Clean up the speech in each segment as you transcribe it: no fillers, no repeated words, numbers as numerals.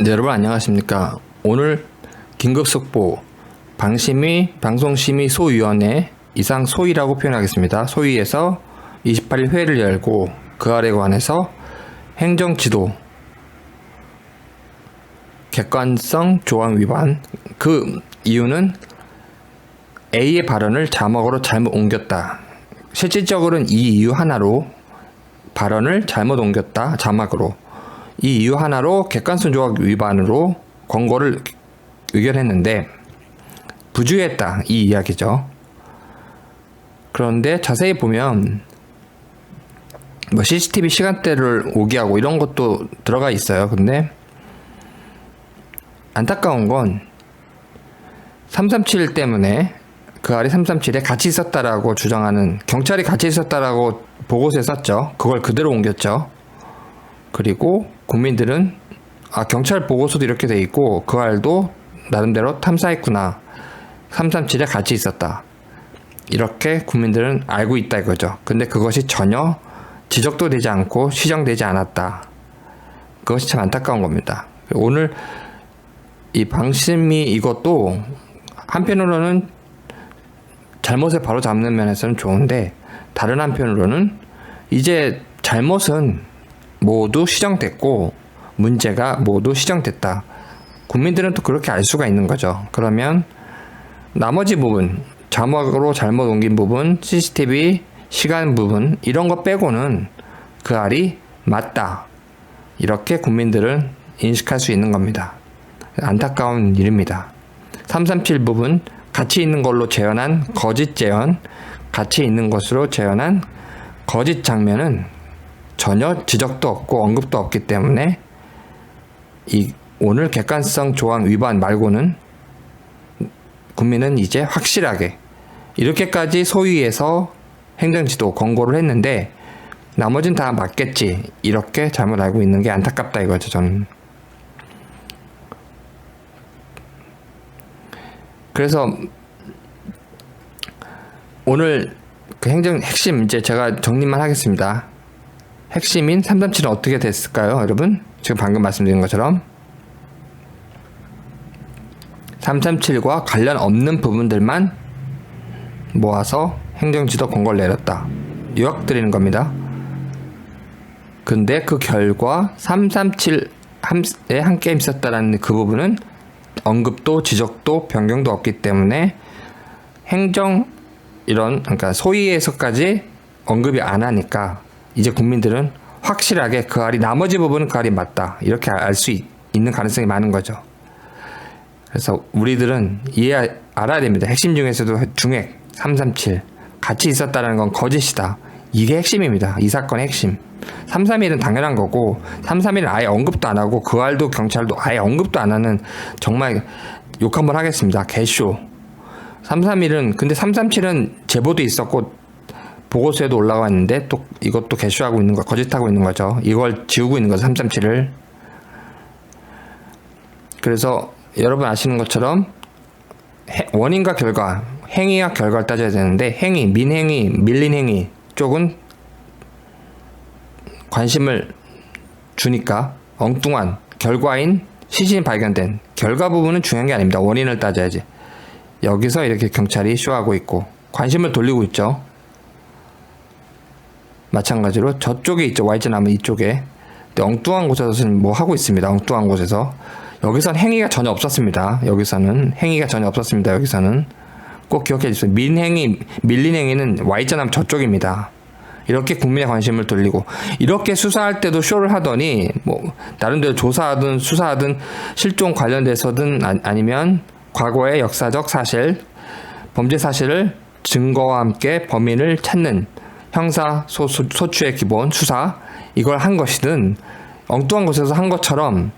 네, 여러분 안녕하십니까. 오늘 긴급속보 방송심의 이상 소위라고 표현하겠습니다. 소위에서 28일 회의를 열고 그 아래 관해서 행정지도 객관성 조항 위반, 그 이유는 A의 발언을 자막으로 잘못 옮겼다. 실질적으로는 이 이유 하나로 발언을 잘못 옮겼다. 자막으로. 이 이유 하나로 객관성 조항 위반으로 권고를 의결했는데 부주의했다. 이 이야기죠. 그런데 자세히 보면 뭐 CCTV 시간대를 오기하고 이런 것도 들어가 있어요. 근데 안타까운 건 337 때문에 그 아래 337에 같이 있었다라고 주장하는, 경찰이 같이 있었다라고 보고서에 썼죠. 그걸 그대로 옮겼죠. 그리고 국민들은 경찰 보고서도 이렇게 돼 있고 그 알도 나름대로 탐사했구나, 337에 같이 있었다, 이렇게 국민들은 알고 있다 이거죠. 근데 그것이 전혀 지적도 되지 않고 시정되지 않았다. 그것이 참 안타까운 겁니다. 오늘 이 방심이 이것도 한편으로는 잘못을 바로 잡는 면에서는 좋은데, 다른 한편으로는 이제 잘못은 모두 시정됐고 문제가 모두 시정됐다. 국민들은 또 그렇게 알 수가 있는 거죠. 그러면 나머지 부분, 자막으로 잘못 옮긴 부분, CCTV 시간 부분, 이런 거 빼고는 그 알이 맞다, 이렇게 국민들은 인식할 수 있는 겁니다. 안타까운 일입니다. 337 부분 같이 있는 걸로 재현한 거짓 재현, 같이 있는 것으로 재현한 거짓 장면은 전혀 지적도 없고 언급도 없기 때문에 오늘 객관성 조항 위반 말고는 국민은 이제 확실하게, 이렇게까지 소위에서 행정지도 권고를 했는데 나머지는 다 맞겠지, 이렇게 잘못 알고 있는 게 안타깝다 이거죠. 저는 그래서 오늘 그 행정 핵심, 이제 제가 정리만 하겠습니다. 핵심인 337은 어떻게 됐을까요, 여러분? 지금 방금 말씀드린 것처럼 337과 관련 없는 부분들만 모아서 행정지도 권고를 내렸다. 요약 드리는 겁니다. 근데 그 결과 337에 함께 있었다라는 그 부분은 언급도 지적도 변경도 없기 때문에 그러니까 소위에서까지 언급이 안 하니까 이제 국민들은 확실하게 그 알이, 나머지 부분은 그 알이 맞다, 이렇게 알 수 있는 가능성이 많은 거죠. 그래서 우리들은 알아야 됩니다. 핵심 중에서도 중핵 337 같이 있었다는 건 거짓이다. 이게 핵심입니다. 이 사건의 핵심. 331은 당연한 거고, 331은 아예 언급도 안 하고 그 알도 경찰도 아예 언급도 안 하는, 정말 욕 한번 하겠습니다. 개쇼. 331은, 근데 337은 제보도 있었고 보고서에도 올라와 있는데 또 이것도 개쇼하고 있는 거, 거짓하고 있는 거죠. 이걸 지우고 있는 거죠, 337을. 그래서 여러분 아시는 것처럼 원인과 결과, 행위와 결과를 따져야 되는데, 행위, 민행위, 밀린 행위 쪽은 관심을 주니까 엉뚱한 결과인 시신이 발견된 결과 부분은 중요한 게 아닙니다. 원인을 따져야지. 여기서 이렇게 경찰이 쇼하고 있고 관심을 돌리고 있죠. 마찬가지로 저쪽에 있죠. Y자나무 이쪽에. 근데 엉뚱한 곳에서는 뭐 하고 있습니다. 엉뚱한 곳에서. 여기선 행위가 전혀 없었습니다. 여기서는 꼭 기억해 주세요. 밀린 행위는 Y자나무 저쪽입니다. 이렇게 국민의 관심을 돌리고, 이렇게 수사할 때도 쇼를 하더니 뭐 나름대로 조사하든 수사하든 실종 관련돼서든 아니면 과거의 역사적 사실, 범죄 사실을 증거와 함께 범인을 찾는 형사 소추의 기본 수사, 이걸 한 것이든 엉뚱한 곳에서 한 것처럼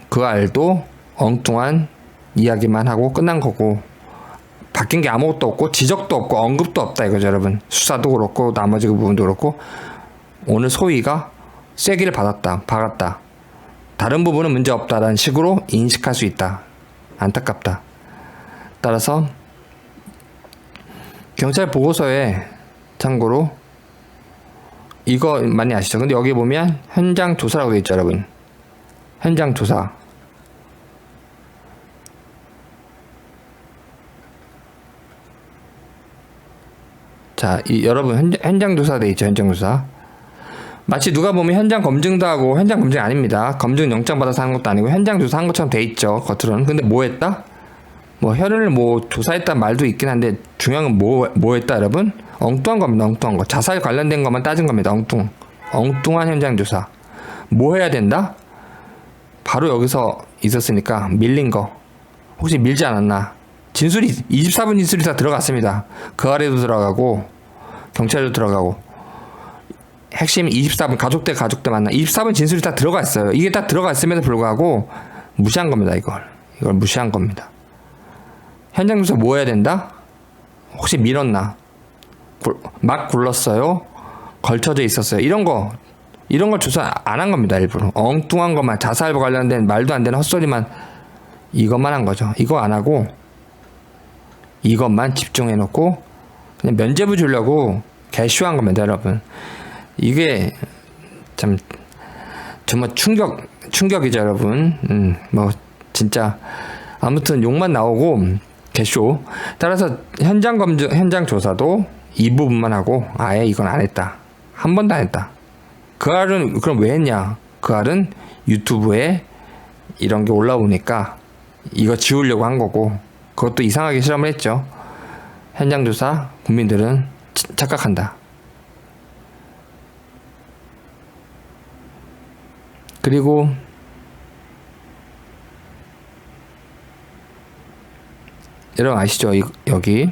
그 알도 엉뚱한 이야기만 하고 끝난 거고, 바뀐 게 아무것도 없고 지적도 없고 언급도 없다 이거죠, 여러분. 수사도 그렇고 나머지 그 부분도 그렇고, 오늘 소위가 쐐기를 박았다. 다른 부분은 문제 없다라는 식으로 인식할 수 있다. 안타깝다. 따라서 경찰 보고서에 참고로 이거 많이 아시죠? 근데 여기 보면 현장 조사라고 되어 있죠, 여러분. 현장 조사. 자, 여러분 현장 조사 돼 있죠. 현장 조사. 마치 누가 보면 현장 검증도 하고 현장 검증 아닙니다. 검증 영장 받아서 하는 것도 아니고 현장 조사한 것처럼 돼 있죠. 겉으로는. 근데 뭐 했다? 뭐 혈흔을 뭐 조사했다는 말도 있긴 한데 중요한 건 뭐 했다 여러분? 엉뚱한 겁니다. 엉뚱한 거. 자살 관련된 것만 따진 겁니다. 엉뚱한 현장 조사. 뭐 해야 된다? 바로 여기서 있었으니까 밀린 거. 혹시 밀지 않았나? 진술이 24분 진술이 다 들어갔습니다. 그 아래도 들어가고 경찰도 들어가고 핵심 24분 가족대 만나 24분 진술이 다 들어가 있어요. 이게 다 들어가 있음에도 불구하고 무시한 겁니다. 이걸 무시한 겁니다. 현장 조사 뭐 해야 된다? 혹시 밀었나? 막 굴렀어요? 걸쳐져 있었어요? 이런 걸 조사 안 한 겁니다. 일부러 엉뚱한 것만 자살 관련된 말도 안 되는 헛소리만 이것만 한 거죠. 이거 안 하고 이것만 집중해 놓고 그냥 면죄부 주려고 개쇼한 겁니다. 여러분 이게 참 정말 충격이죠. 여러분 뭐 진짜 아무튼 욕만 나오고 개쇼. 따라서 현장 검증 현장 조사도 이 부분만 하고 아예 이건 안 했다. 한 번도 안 했다. 그 알은 그럼 왜 했냐? 그 알은 유튜브에 이런 게 올라오니까 이거 지우려고 한 거고 그것도 이상하게 실험을 했죠. 현장 조사 국민들은 착각한다. 그리고 여러분 아시죠? 여기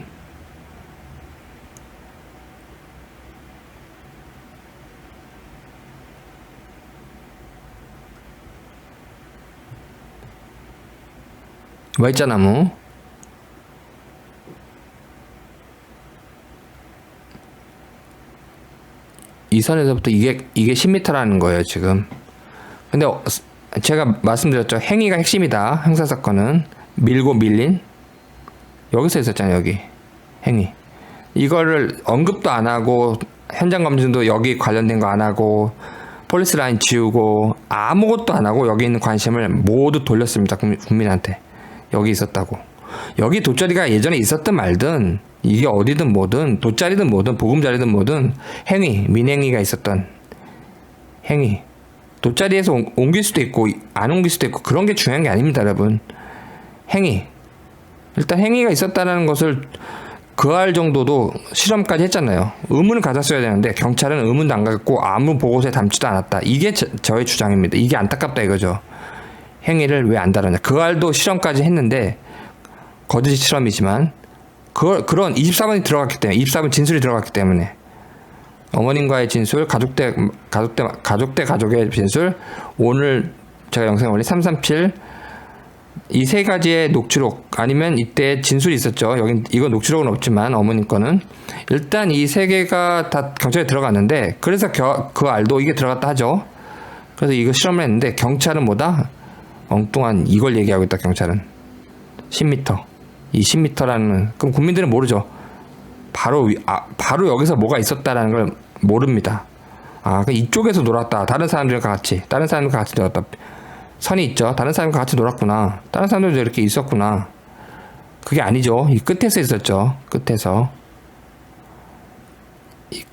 Y자나무 이 선에서부터 이게 10m라는 거예요 지금. 근데 제가 말씀드렸죠. 행위가 핵심이다. 형사사건은 밀고 밀린 여기서 있었잖아요. 여기 행위 이거를 언급도 안 하고 현장 검증도 여기 관련된 거 안 하고 폴리스 라인 지우고 아무것도 안 하고 여기 있는 관심을 모두 돌렸습니다. 국민한테. 여기 있었다고. 여기 돗자리가 예전에 있었든 말든 이게 어디든 뭐든 돗자리든 뭐든 보금자리든 뭐든 행위 민행위가 있었던 행위 돗자리에서 옮길 수도 있고 안 옮길 수도 있고 그런 게 중요한 게 아닙니다. 여러분 행위 일단 행위가 있었다는 것을 그할 정도도 실험까지 했잖아요. 의문을 가졌어야 되는데 경찰은 의문도 안 갖고 아무 보고서에 담지도 않았다. 이게 저의 주장입니다. 이게 안타깝다 이거죠. 행위를 왜 안 다루냐. 그할도 실험까지 했는데 거짓 실험이지만 그런 24번이 들어갔기 때문에 24번 진술이 들어갔기 때문에 어머님과의 진술, 가족의 진술, 오늘 제가 영상에 올린 337 이 세 가지의 녹취록 아니면 이때 진술이 있었죠. 여긴 이거 녹취록은 없지만 어머님 거는 일단 이 세 개가 다 경찰에 들어갔는데 그래서 그 알도 이게 들어갔다 하죠. 그래서 이거 실험을 했는데 경찰은 뭐다? 엉뚱한 이걸 얘기하고 있다. 경찰은 10m 이 10m라는 그럼 국민들은 모르죠. 바로 여기서 뭐가 있었다라는 걸 모릅니다. 그 이쪽에서 놀았다. 다른 사람들과 같이 놀았다. 선이 있죠. 다른 사람과 같이 놀았구나. 다른 사람들도 이렇게 있었구나. 그게 아니죠. 이 끝에서 있었죠. 이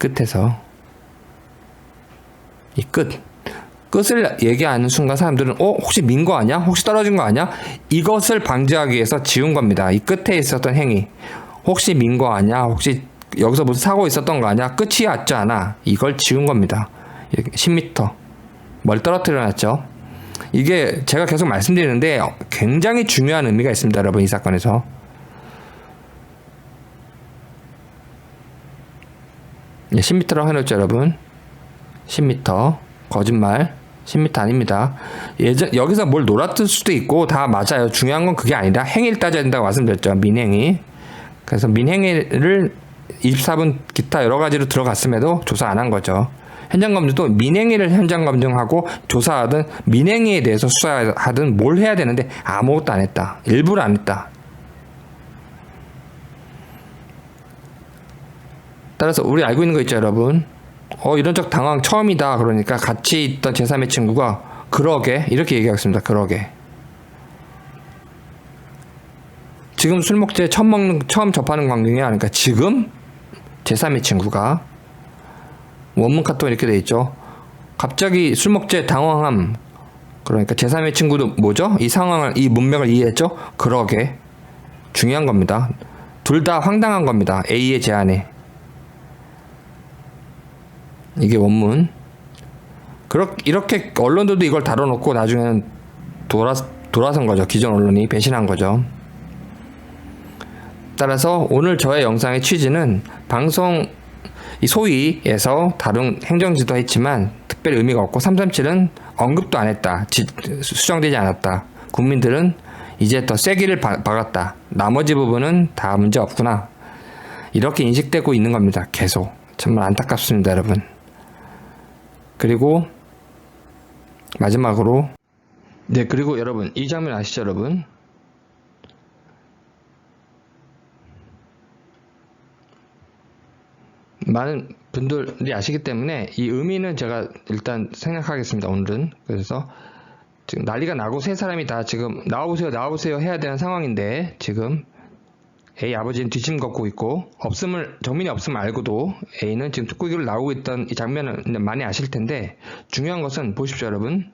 끝을 얘기하는 순간 사람들은 혹시 민 거 아니야? 혹시 떨어진 거 아니야? 이것을 방지하기 위해서 지운 겁니다. 이 끝에 있었던 행위. 혹시 민 거 아니야? 혹시 여기서 무슨 사고 있었던 거 아니야? 끝이 왔지 않아? 이걸 지운 겁니다. 10m. 뭘 떨어뜨려 놨죠. 이게 제가 계속 말씀드리는데 굉장히 중요한 의미가 있습니다. 여러분 이 사건에서. 네, 10m라고 해놓죠. 여러분 10m. 거짓말 10m 아닙니다. 여기서 뭘 놀았을 수도 있고 다 맞아요. 중요한 건 그게 아니라 행위를 따져야 된다고 말씀드렸죠. 민행위. 그래서 민행위를 24분 기타 여러 가지로 들어갔음에도 조사 안 한 거죠. 현장 검증도 민행위를 현장 검증하고 조사하든 민행위에 대해서 수사하든 뭘 해야 되는데 아무것도 안 했다. 일부러 안 했다. 따라서 우리 알고 있는 거 있죠, 여러분. 이런 적 당황 처음이다. 그러니까 같이 있던 제3의 친구가 그러게 이렇게 얘기하겠습니다. 그러게. 지금 술 먹재 처음 접하는 광경이야. 그러니까 지금 제3의 친구가 원문 카톡 이렇게 돼 있죠. 갑자기 술 먹재 당황함. 그러니까 제3의 친구도 뭐죠? 이 상황을, 이 문맥을 이해했죠? 그러게. 중요한 겁니다. 둘 다 황당한 겁니다. A의 제안에. 이게 원문. 이렇게 언론들도 이걸 다뤄놓고 나중에는 돌아선 거죠. 기존 언론이 배신한 거죠. 따라서 오늘 저의 영상의 취지는 방송 소위에서 다룬 행정지도 했지만 특별히 의미가 없고 337은 언급도 안 했다. 수정되지 않았다. 국민들은 이제 더 세기를 박았다. 나머지 부분은 다 문제 없구나. 이렇게 인식되고 있는 겁니다. 계속. 정말 안타깝습니다, 여러분. 그리고 마지막으로 그리고 여러분 이 장면 아시죠, 여러분? 많은 분들이 아시기 때문에 이 의미는 제가 일단 생략하겠습니다, 오늘은. 그래서 지금 난리가 나고 세 사람이 다 지금 나와보세요 해야 되는 상황인데 지금 A 아버지는 뒷짐 걷고 있고 정민이 없음을 알고도 A는 지금 뚝구기를 나오고 있던 이 장면을 많이 아실 텐데 중요한 것은 보십시오, 여러분.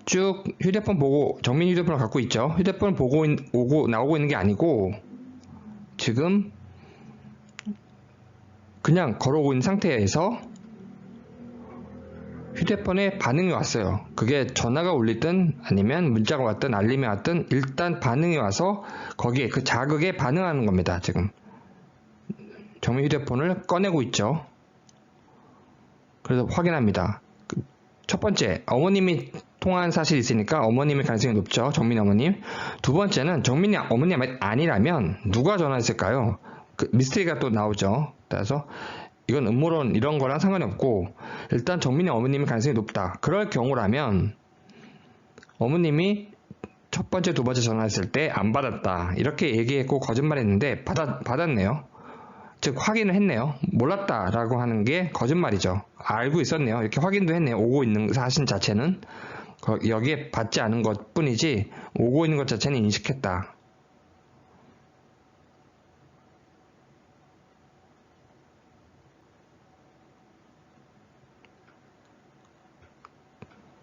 쭉 휴대폰 보고 정민이 휴대폰을 갖고 있죠. 휴대폰을 보고 나오고 있는 게 아니고 지금 그냥 걸어오고 있는 상태에서 휴대폰에 반응이 왔어요. 그게 전화가 울리든 아니면 문자가 왔든 알림이 왔든 일단 반응이 와서 거기에 그 자극에 반응하는 겁니다. 지금 정민 휴대폰을 꺼내고 있죠. 그래서 확인합니다. 첫 번째, 어머님이 통화한 사실이 있으니까 어머님의 가능성이 높죠. 정민 어머님. 두 번째는 정민이 어머님 아니라면 누가 전화했을까요? 그 미스터리가 또 나오죠. 따라서 이건 음모론 이런 거랑 상관이 없고 일단 정민이 어머님의 가능성이 높다. 그럴 경우라면 어머님이 첫 번째, 두 번째 전화했을 때 안 받았다. 이렇게 얘기했고 거짓말했는데 받았네요. 즉 확인을 했네요. 몰랐다라고 하는 게 거짓말이죠. 알고 있었네요. 이렇게 확인도 했네요. 오고 있는 사실 자체는 여기에 받지 않은 것 뿐이지 오고 있는 것 자체는 인식했다.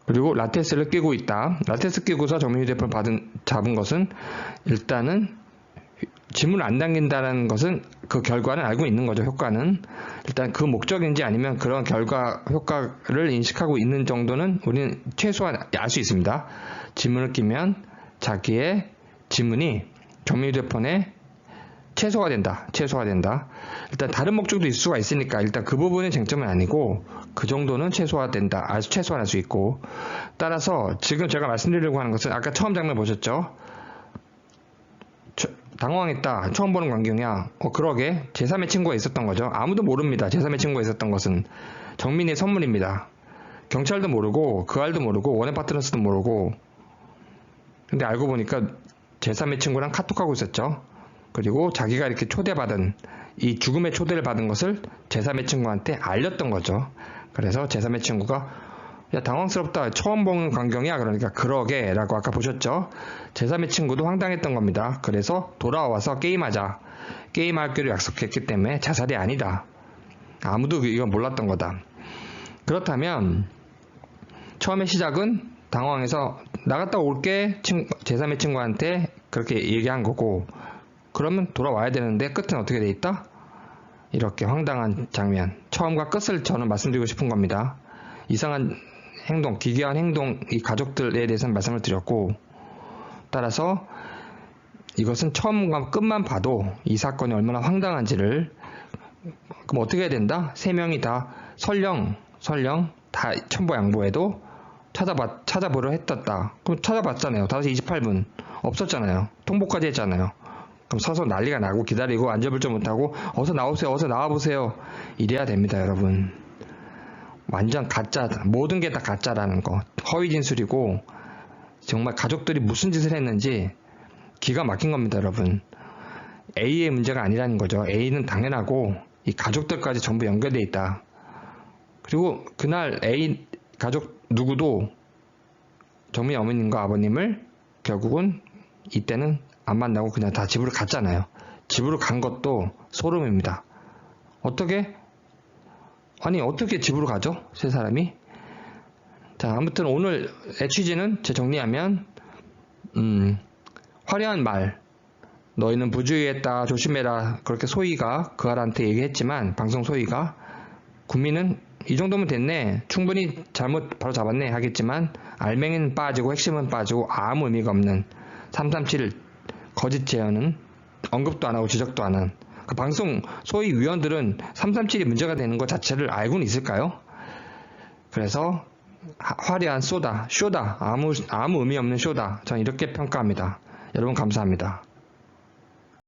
그리고 라테스를 끼고 있다. 라테스 끼고서 정민 휴대폰을 잡은 것은 일단은 지문을 안 당긴다는 것은 그 결과는 알고 있는 거죠. 효과는. 일단 그 목적인지 아니면 그런 효과를 인식하고 있는 정도는 우리는 최소한 알 수 있습니다. 지문을 끼면 자기의 지문이 정민 휴대폰에 최소화 된다. 일단 다른 목적도 있을 수가 있으니까 일단 그 부분의 쟁점은 아니고 그 정도는 최소화된다. 최소화할 수 있고 따라서 지금 제가 말씀드리려고 하는 것은 아까 처음 장면 보셨죠? 당황했다. 처음 보는 광경이야. 그러게 제3의 친구가 있었던 거죠. 아무도 모릅니다. 제3의 친구가 있었던 것은 정민이의 선물입니다. 경찰도 모르고 그 알도 모르고 원의 파트너스도 모르고 근데 알고 보니까 제3의 친구랑 카톡하고 있었죠. 그리고 자기가 이렇게 초대받은 이 죽음의 초대를 받은 것을 제3의 친구한테 알렸던 거죠. 그래서 제3의 친구가 야 당황스럽다. 처음 보는 광경이야. 그러니까 그러게 라고 아까 보셨죠. 제3의 친구도 황당했던 겁니다. 그래서 돌아와서 게임하자. 게임하기로 약속했기 때문에 자살이 아니다. 아무도 이건 몰랐던 거다. 그렇다면 처음에 시작은 당황해서 나갔다 올게 제3의 친구한테 그렇게 얘기한 거고 그러면 돌아와야 되는데 끝은 어떻게 돼 있다? 이렇게 황당한 장면. 처음과 끝을 저는 말씀드리고 싶은 겁니다. 이상한 행동, 기괴한 행동, 이 가족들에 대해서는 말씀을 드렸고 따라서 이것은 처음과 끝만 봐도 이 사건이 얼마나 황당한지를 그럼 어떻게 해야 된다? 세 명이 다 설령 다 첨보양보해도 찾아보려 했었다. 그럼 찾아봤잖아요. 5시 28분 없었잖아요. 통보까지 했잖아요. 그럼 서서 난리가 나고 기다리고 안절부절 못하고 어서 나오세요. 어서 나와보세요. 이래야 됩니다, 여러분. 완전 가짜, 모든 게 다 가짜라는 거. 허위 진술이고 정말 가족들이 무슨 짓을 했는지 기가 막힌 겁니다, 여러분. A의 문제가 아니라는 거죠. A는 당연하고 이 가족들까지 전부 연결돼 있다. 그리고 그날 A 가족 누구도 정민이 어머님과 아버님을 결국은 이때는 안 만나고 그냥 다 집으로 갔잖아요. 집으로 간 것도 소름입니다. 어떻게 집으로 가죠? 세 사람이? 자, 아무튼 오늘의 취지는 재정리하면 화려한 말, 너희는 부주의했다, 조심해라, 그렇게 소희가 그 아한테 얘기했지만, 방송 소희가 국민은 이 정도면 됐네, 충분히 잘못 바로 잡았네 하겠지만, 알맹이는 빠지고 핵심은 빠지고 아무 의미가 없는 337 거짓 재현은 언급도 안 하고 지적도 안 한, 그 방송 소위 위원들은 337이 문제가 되는 것 자체를 알고는 있을까요? 그래서 화려한 쇼다, 아무 의미 없는 쇼다, 저는 이렇게 평가합니다. 여러분 감사합니다.